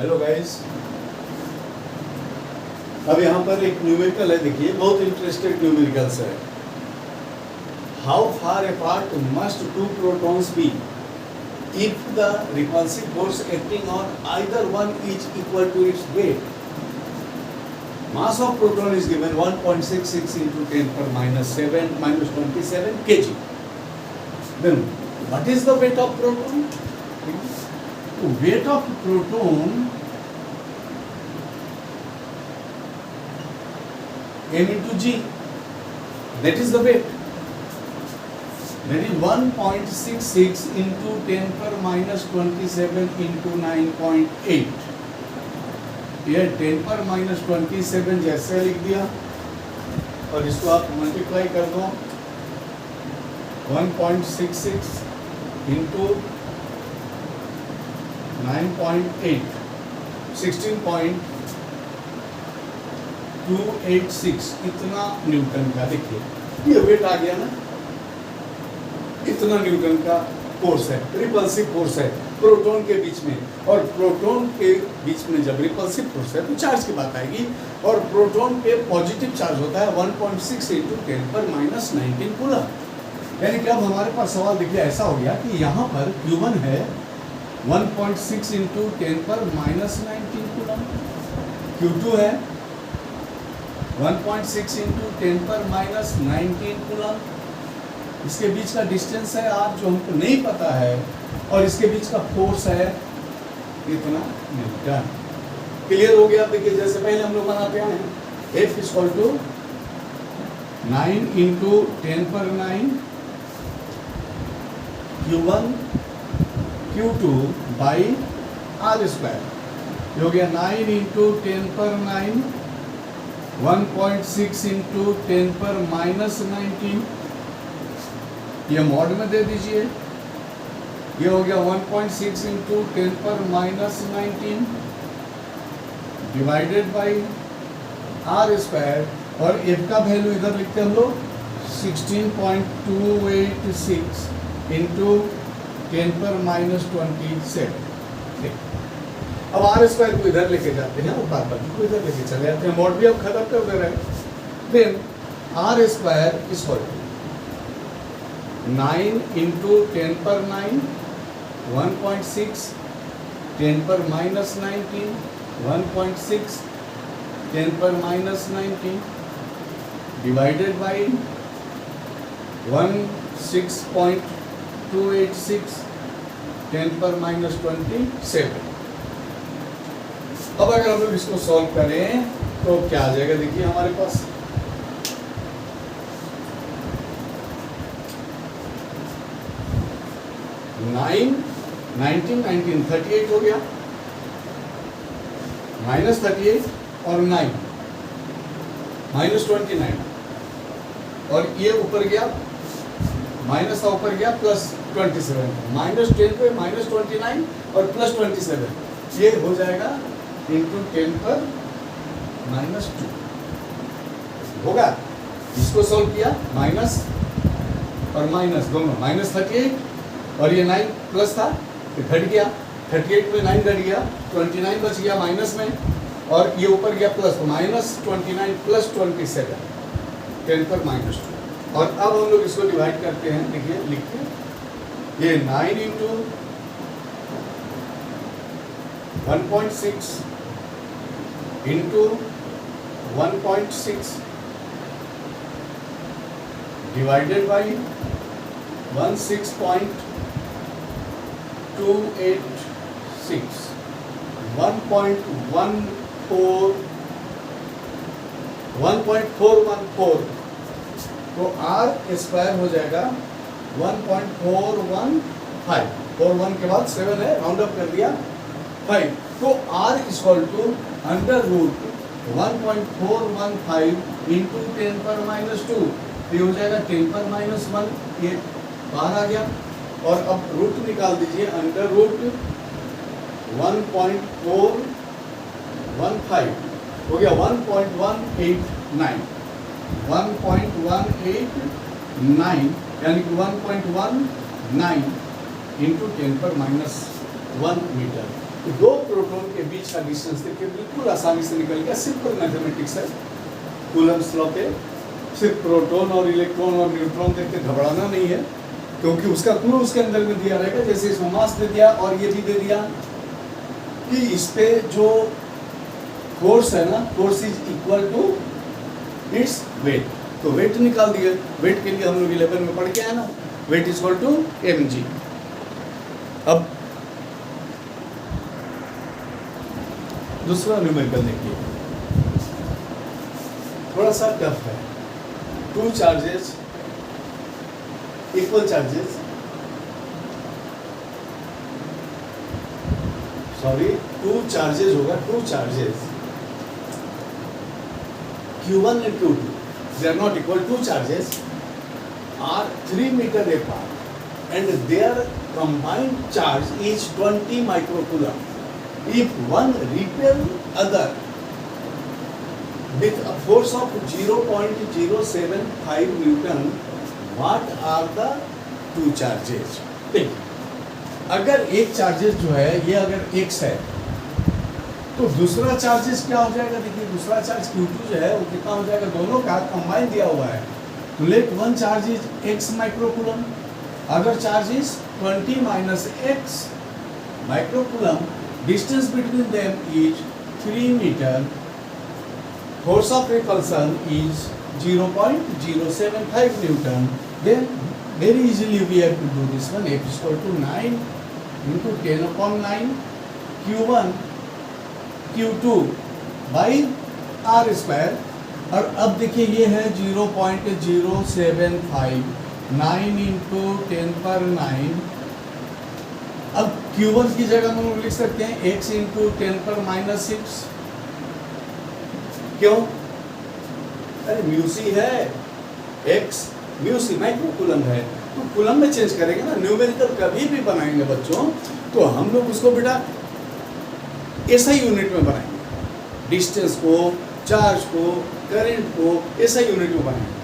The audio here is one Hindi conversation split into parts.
हेलो गाइस, अब यहाँ पर एक न्यूमेरिकल है, देखिए बहुत इंटरेस्टेड न्यूमेरिकल्स है। How far apart must two protons be if the repulsive force acting on either one is equal to its weight. Mass of proton is given 1.66 into 10⁻⁷ -27 kg. Then what is the weight of proton? Weight of proton m into g, that is the weight, that is 1.66 into 10⁻⁻27 into 9.8. ये 10⁻⁻27 जैसे लिख दिया और इसको आप मल्टीप्लाई कर दो 1.66 into 9.8 16.286 इतना न्यूटन का। देखिए ये वेट आ गया ना, इतना न्यूटन का फोर्स है, रिपल्सिव फोर्स है प्रोटॉन के बीच में। और प्रोटॉन के बीच में जब रिपल्सिव फोर्स है तो चार्ज की बात आएगी, और प्रोटॉन पे पॉजिटिव चार्ज होता है 1.6 into 10⁻⁹ कूलम। यानी कि अब हमारे पास सवाल देखिए ऐसा हो गया कि यहाँ पर Q1 है 1.6 into 10⁻⁹ कूलम, Q2 है 1.6 into 10⁻⁹ कूलम। इसके बीच का डिस्टेंस है r जो हमको नहीं पता है, और इसके बीच का फोर्स है इतना न्यूटन। क्लियर हो गया? देखिए जैसे पहले हम लोग बनाते हैं F = 9 into 10⁻⁹ Q1 Q2 by r square. ये हो गया 9 into 10⁻⁹ 1.6 into 10⁻⁹। ये मॉड में दे दीजिए, ये हो गया 1.6 into 10⁻⁹ divided by r square, और f का वैल्यू इधर लिखते हैं हम लोग 16.286 into 10⁻⁻27। अब r स्क्वायर को इधर लेके जाते हैं और बार-बार को इधर लेके चले जाते हैं, मॉड भी अब खत्म कर दे रहे हैं। Then r square = 9 into 10⁻⁹ 1.6 10⁻⁹ 1.6 10⁻⁹ divided by 16.286 10⁻⁻27। अब अगर हम लोग इसको सॉल्व करें तो क्या आ जाएगा? देखिए हमारे पास 9 19 19 38 हो गया, -38 और 9 -29, और ये ऊपर गया माइनस का ऊपर गया +27, -10 पे -29 और +27, ये हो जाएगा into 10⁻⁻2 होगा। इसको सॉल्व किया, माइनस और माइनस दोनों, -38 और ये 9 प्लस था तो घट गया, 38 में 9 घट गया, 29 बच गया माइनस में, और ये ऊपर गया प्लस, -29 + 27 10⁻⁻2। और अब हम लोग इसको डिवाइड करते हैं, देखिए लिखते हैं, ये 9 into 1.6 into 1.6 divided by 16.286 1.414, तो r स्क्वायर हो जाएगा 1.415, 41 के बाद 7 है, राउंड अप कर दिया 5, तो r = √1.415 into 10⁻⁻2, ये हो जाएगा 10⁻⁻1, ये बाहर आ गया, और अब रूट निकाल दीजिए, √1.415 हो गया 1.189, 1.189 यानी कि 1.19 into 10⁻⁻1 मीटर। तो दो प्रोटॉन के बीच का डिस्टेंस देखिए बिल्कुल आसानी से निकल गया, सिंपल मैथमेटिक्स है कूलम्स लॉ के। सिर्फ प्रोटॉन और इलेक्ट्रॉन और न्यूट्रॉन देख के घबराना नहीं है, क्योंकि उसका क्लू उसके अंदर में दिया रहेगा। जैसे इसमें मास दे दिया और ये भी दे दिया कि इस पे जो फोर्स है ना, force is equal to its weight, तो वेट निकाल दिया। वेट के लिए हम लोग 11 में पढ़ के आए ना, weight is equal to mg। अब दूसरा न्यूमेरिकल देखिए, थोड़ा सा टफ है। Two charges, equal charges, sorry two charges होगा, two charges Q1 and Q2, they are not equal. Two charges are 3 meter apart and their combined charge is 20 microcoulomb. If one repel other with a force of 0.075 Newton, what are the two charges? देखिए, अगर एक चार्जेस जो है ये अगर x है तो दूसरा चार्जेस क्या हो जाएगा? देखिए दूसरा चार्ज Q2 जो है वो कितना हो जाएगा? दोनों का कंबाइन दिया हुआ है, तो let one charge is x microcoulomb, other charge is 20 minus x microcoulomb, distance between them is 3 metre, force of repulsion is 0.075 newton. Then very easily we have to do this one. F is equal to 9 into 10/9 Q1 Q2 by R square. और अब देखिए ये है 0.075, 9 इंटू 10/9। अब Q1 की जगह हम लोग लिख सकते हैं x इंटू 10⁻⁶। क्यों? अरे म्यूसी है, x म्यूसी माइक्रोकूलम है, तो कूलम में चेंज करेंगे ना। न्यूमेरिकल कभी भी बनाएंगे बच्चों तो हम लोग उसको बेटा ऐसा यूनिट में बनाएंगे, डिस्टेंस को, चार्ज को, करंट को ऐसा यूनिट में बनाएंगे।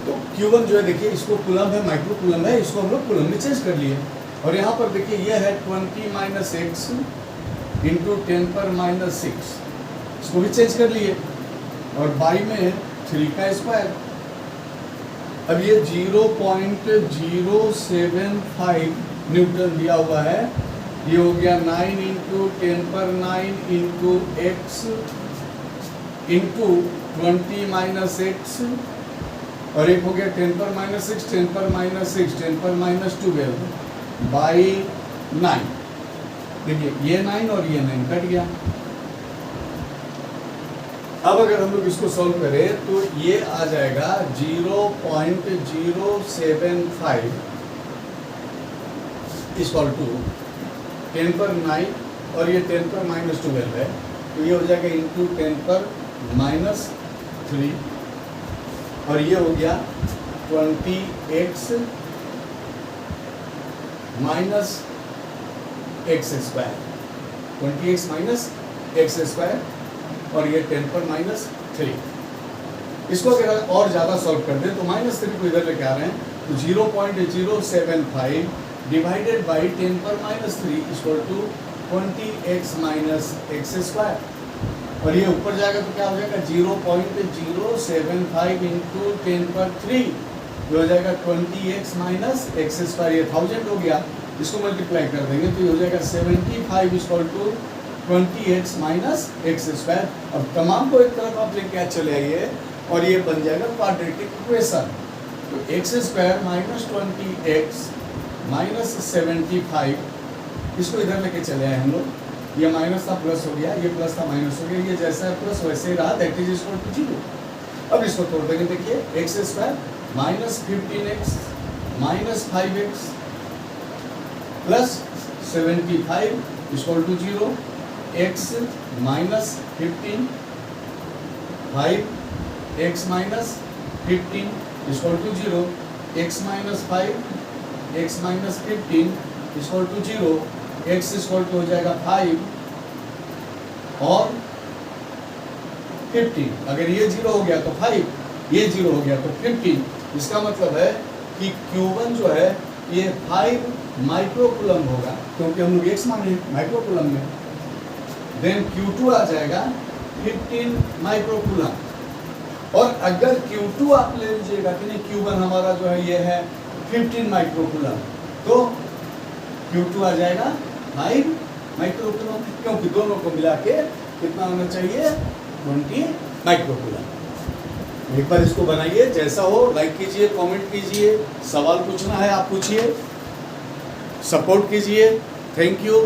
तो Q1 जो है देखिए इसको कूलम है, माइक्रोकूलम है, इसको हम लोग कूलम में चेंज कर लिए। और यहाँ पर देखिए ये है 20 माइनस x इंटू 10⁻⁶, इसको भी चेंज कर लिए। और बाई में 3 का स्क्वायर। अब ये 0.075 न्यूटन दिया हुआ है, ये हो गया 9 into 10⁻9 into x into 20 minus x, और एक हो गया 10⁻⁶, 10⁻⁶, 10⁻⁻12 बाई 9। देखिए ये 9 और ये 9 कट गया। अब अगर हम लोग इसको सॉल्व करें तो ये आ जाएगा 0.075 इक्वल टू 10⁻9 और ये 10⁻⁻12 है, तो ये हो जाएगा इंटू 10⁻⁻3 और ये हो गया 20x minus x square, 20x minus x square, और ये 10⁻⁻3। इसको अगर और ज़्यादा सॉल्व कर दें तो -3 को इधर लेके आ रहे हैं, तो 0.075 divided by 10⁻⁻3 equal to 20x minus x square, और ये ऊपर जाएगा तो क्या हो जाएगा 0.075 इंटू 10⁻3 हो जाएगा 20x माइनस x स्क्वायर, ये 1000 हो गया। इसको मल्टीप्लाई कर देंगे तो ये हो जाएगा 75 equal to 20x minus x square. अब तमाम को एक तरफ आप लेके चले आइए और ये बन जाएगा क्वाड्रेटिक इक्वेशन। तो x square minus 20x minus 75, इसको इधर लेके चले आए हम लोग, ये माइनस था प्लस हो गया, ये प्लस था माइनस हो गया, ये जैसा है प्लस वैसे ही रहा, दैट इज इक्वल टू 0। अब इसको तोड़ देंगे, देखिए x square minus 15x minus 5x plus 75 equal to 0, x minus 15 5 x minus 15 equal to 0, x minus 5 x minus 15 equal to 0, x equal to हो जाएगा 5 और 15। अगर ये 0 हो गया तो 5, ये 0 हो गया तो 15। इसका मतलब है कि Q1 जो है ये 5 माइक्रोकूलम होगा, क्योंकि हम लोग एक्स माने माइक्रोकूलम में। देन Q2 आ जाएगा 15 माइक्रोकूलम। और अगर Q2 आप ले लीजिएगा कि नहीं, Q1 हमारा जो है ये है 15 माइक्रोकूलम, तो Q2 आ जाएगा 5 माइक्रोकूलम, क्योंकि दोनों को मिला के कितना होना चाहिए, 20 माइक्रोकूलम। एक बार इसको बनाइए, जैसा हो लाइक कीजिए, कमेंट कीजिए, सवाल पूछना है आप पूछिए, सपोर्ट कीजिए। Thank you.